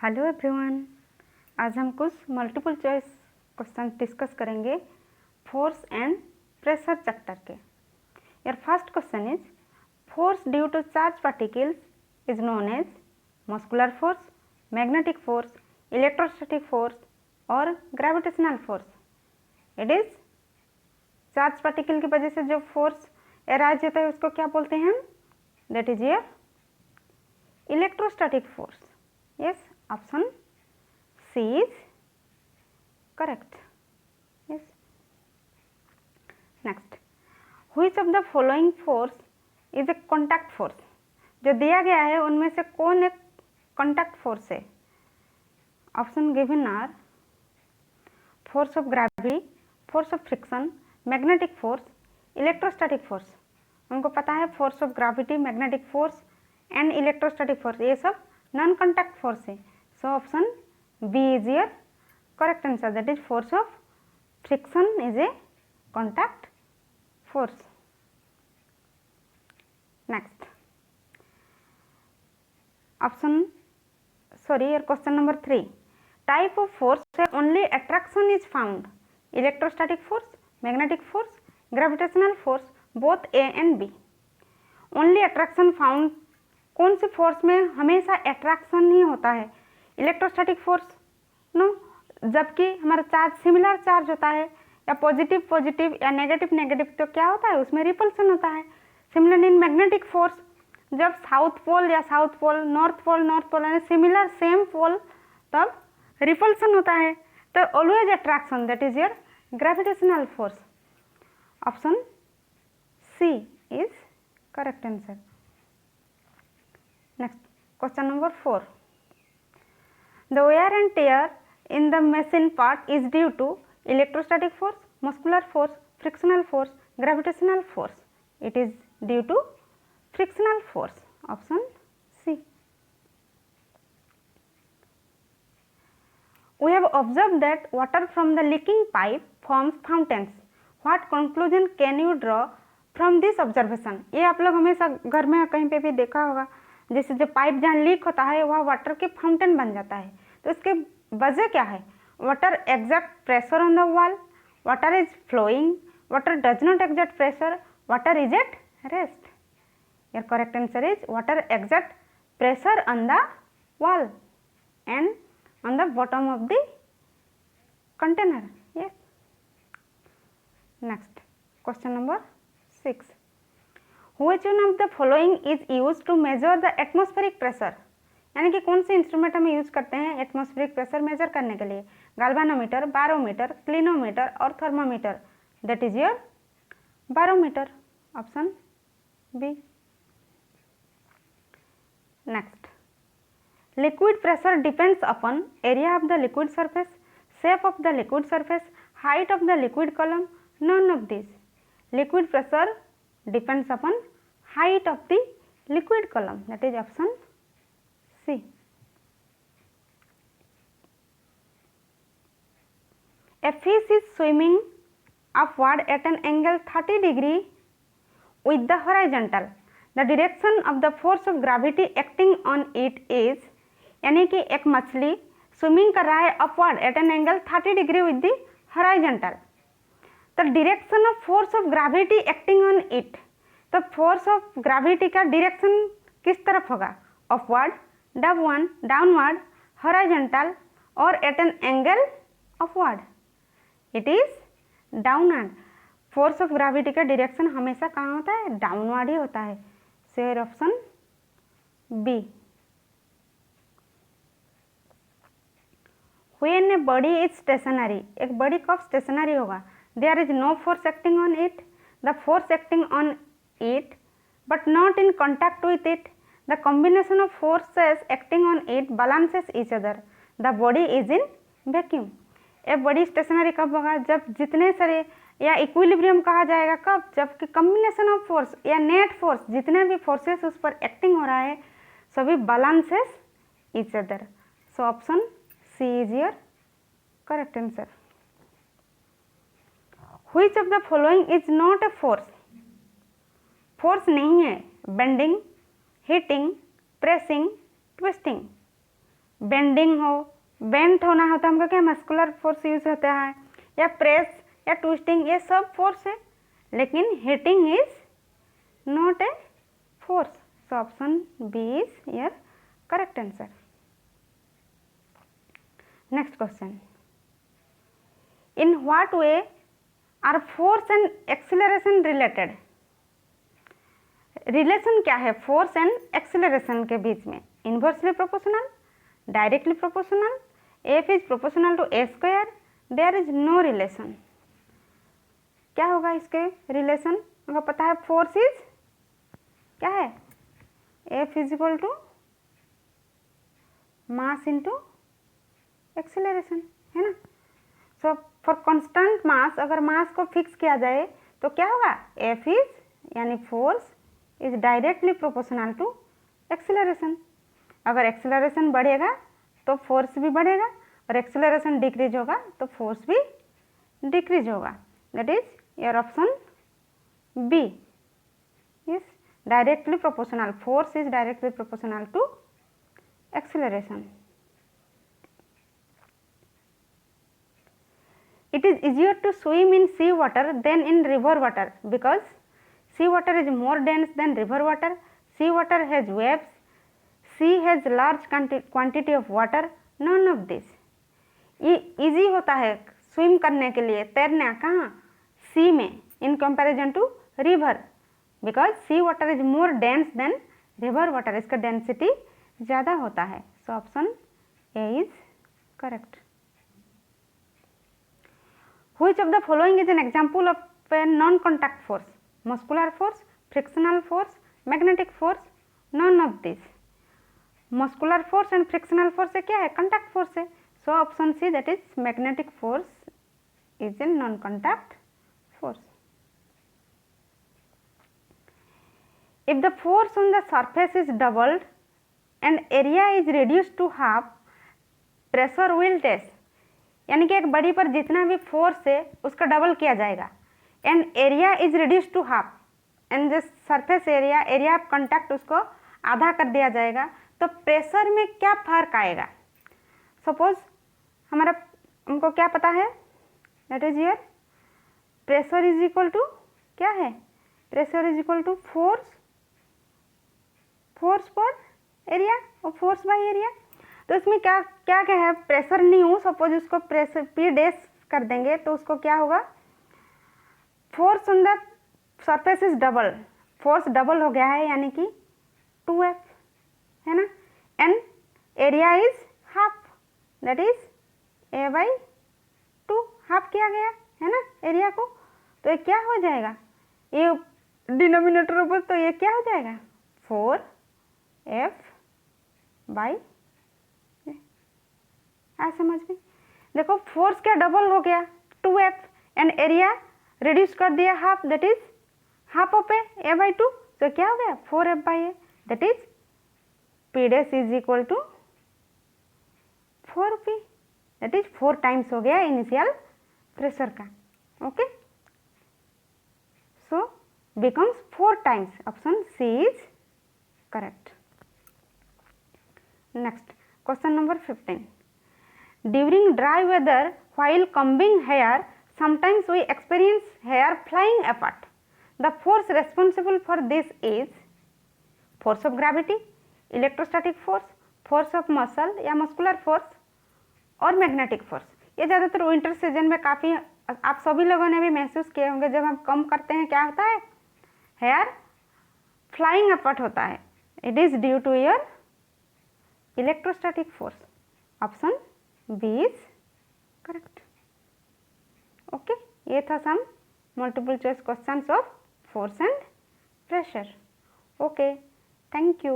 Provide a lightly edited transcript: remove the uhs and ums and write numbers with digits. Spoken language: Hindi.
हेलो एवरीवन, आज हम कुछ मल्टीपल चॉइस क्वेश्चन डिस्कस करेंगे फोर्स एंड प्रेशर चैप्टर के। Your first question is force due to charge particles is known as muscular force, magnetic force, electrostatic force और gravitational force. It is charge particle की वजह से जो फोर्स एराइज होता है उसको क्या बोलते हैं हम? That is your electrostatic force. Yes, option C is correct. Yes. Next, which of the following force is a contact force? जो दिया गया है उनमें से कौन एक contact force है? Option given are force of gravity, force of friction, magnetic force, electrostatic force. हमको पता है force of gravity, magnetic force and electrostatic force ये सब नॉन कॉन्टैक्ट फोर्स है। So option B is your correct answer, that is force of friction is a contact force. Next option your question number 3, type of force where only attraction is found, electrostatic force, magnetic force, gravitational force, both A and B. only attraction found कौन सी फोर्स में हमेशा अट्रैक्शन ही होता है? इलेक्ट्रोस्टैटिक फोर्स नो, जबकि हमारा चार्ज सिमिलर चार्ज होता है या पॉजिटिव पॉजिटिव या नेगेटिव नेगेटिव तो क्या होता है उसमें रिपल्सन होता है। सिमिलर इन मैग्नेटिक फोर्स जब साउथ पोल या साउथ पोल नॉर्थ पोल यानी सिमिलर सेम पोल तब रिपल्सन होता है। तो always attraction, that is your gravitational force. Option C is correct answer. Next, question number 4. The wear and tear in the machine part is due to electrostatic force, muscular force, frictional force, gravitational force. It is due to frictional force. Option C. We have observed that water from the leaking pipe forms fountains. What conclusion can you draw from this observation? ये आप लोग हमेशा घर में कहीं पे भी देखा होगा, जैसे जो पाइप जहाँ लीक होता है वह वाटर के फाउंटेन बन जाता है। तो इसके वजह क्या है? Water exert pressure on the wall, water is flowing, water does not exert pressure, water is at rest. Your correct answer is water exert pressure on the wall and on the bottom of the container. Yes. Next question number 6, Which one of the following is used to measure the atmospheric pressure? यानी कि कौन से इंस्ट्रूमेंट हम यूज करते हैं एटमॉस्फेरिक प्रेशर मेजर करने के लिए? गैल्वेनोमीटर, बैरोमीटर, क्लिनोमीटर और thermometer. That is your barometer. Option B. Next, liquid pressure depends upon area of the liquid surface, shape of the liquid surface, height of the liquid column, none of this. Liquid pressure depends upon height of the liquid column, that is option C. A fish is swimming upward at an angle 30 degree with the horizontal. The direction of the force of gravity acting on it is, यानी कि एक मछली स्विमिंग कर रहा है upward at an angle 30 degree with the horizontal. तो direction of force of gravity acting on it, तो फोर्स ऑफ ग्रेविटी का डायरेक्शन किस तरफ होगा? अपवर्ड, डाउनवर्ड, हॉरिजॉन्टल और at an angle upward. It is downward. Force of gravity का डायरेक्शन हमेशा कहाँ होता है? डाउनवर्ड ही होता है। So option B. When a body is stationary, एक बॉडी कब स्टेशनरी होगा? There is no force acting on it. The force acting on it but not in contact with it. The combination of forces acting on it balances each other. The body is in vacuum. A body stationary कब होगा? जब जितने सारे या इक्विलिब्रियम कहा जाएगा कब? जबकि कॉम्बिनेशन ऑफ फोर्स या नेट फोर्स जितने भी फोर्सेस उस पर एक्टिंग हो रहा है सभी balances each other. So option C is your correct answer. Which of the following is not a force? Force नहीं है bending, heating, pressing, twisting. Bending हो, बेंट होना हो तो हमको क्या मस्कुलर फोर्स यूज होता है, या प्रेस या ट्विस्टिंग, ये सब फोर्स है, लेकिन heating is not a force. So option B is your correct answer. Next question. In what way are force and acceleration related? Relation क्या है फोर्स एंड एक्सीलरेशन के बीच में? Inversely proportional, directly proportional, F is proportional to a square, there is no relation. क्या होगा इसके रिलेशन? हमको पता है फोर्स इज क्या है, F is equal to mass into acceleration, है ना. सो फॉर कांस्टेंट मास, अगर मास को फिक्स किया जाए तो क्या होगा, एफ इज यानी force is directly proportional to acceleration. अगर एक्सीलरेशन बढ़ेगा तो फोर्स भी बढ़ेगा, और एक्सीलरेशन डिक्रीज होगा तो फोर्स भी डिक्रीज होगा. That is your option B is directly proportional. Force is directly proportional to acceleration. It is easier to swim in sea water than in river water because sea water is more dense than river water. Sea water has waves. Sea has large quantity of water. None of this. ये easy होता है swim करने के लिए, तैरना कहाँ, sea में, in comparison to river, because sea water is more dense than river water. इसका density ज़्यादा होता है. So option A is correct. Which of the following is an example of a non-contact force? Muscular force, frictional force, magnetic force, none of this. Muscular force and frictional force क्या है, contact force है. So option C, that is magnetic force is a non-contact force. If the force on the surface is doubled and area is reduced to half, pressure will dash. यानी कि एक बड़ी पर जितना भी फोर्स है उसका डबल किया जाएगा, and area is reduce to half, and जो सरफेस एरिया ऑफ कांटेक्ट उसको आधा कर दिया जाएगा, तो प्रेशर में क्या फर्क आएगा. सपोज हमको क्या पता है, that is here pressure is equal to क्या है, pressure is equal to force पर एरिया और फोर्स बाय एरिया. तो इसमें क्या क्या क्या है, प्रेशर नहीं हो, सपोज उसको प्रेशर पी डैश कर देंगे तो उसको क्या होगा, force on the surface is double, force double हो गया है यानी कि 2F है ना, and area is half, that is A/2, half किया गया है ना एरिया को. तो ये क्या हो जाएगा, ये डिनोमिनेटर ऊपर, तो ये क्या हो जाएगा 4F बाई, समझ में. देखो फोर्स क्या डबल हो गया 2F, एंड एरिया रिड्यूस कर दिया half, that is half of A/2. तो क्या हो गया 4F/A, that is P dash is equal to 4P, that is 4 times हो गया इनिशियल प्रेशर का. Okay, so becomes 4 times. Option C is correct. Next question number 15. During dry weather, while combing hair, sometimes we experience hair flying apart. The force responsible for this is force of gravity, electrostatic force, force of muscle या muscular force और magnetic force. ये ज़्यादातर विंटर सीजन में काफ़ी आप सभी लोगों ने भी महसूस किए होंगे, जब हम कम करते हैं क्या होता है, हेयर फ्लाइंग अपॉर्ट होता है. It is due to your electrostatic force. Option B is correct. Okay, ये था some multiple choice questions of force and pressure. Okay, thank you.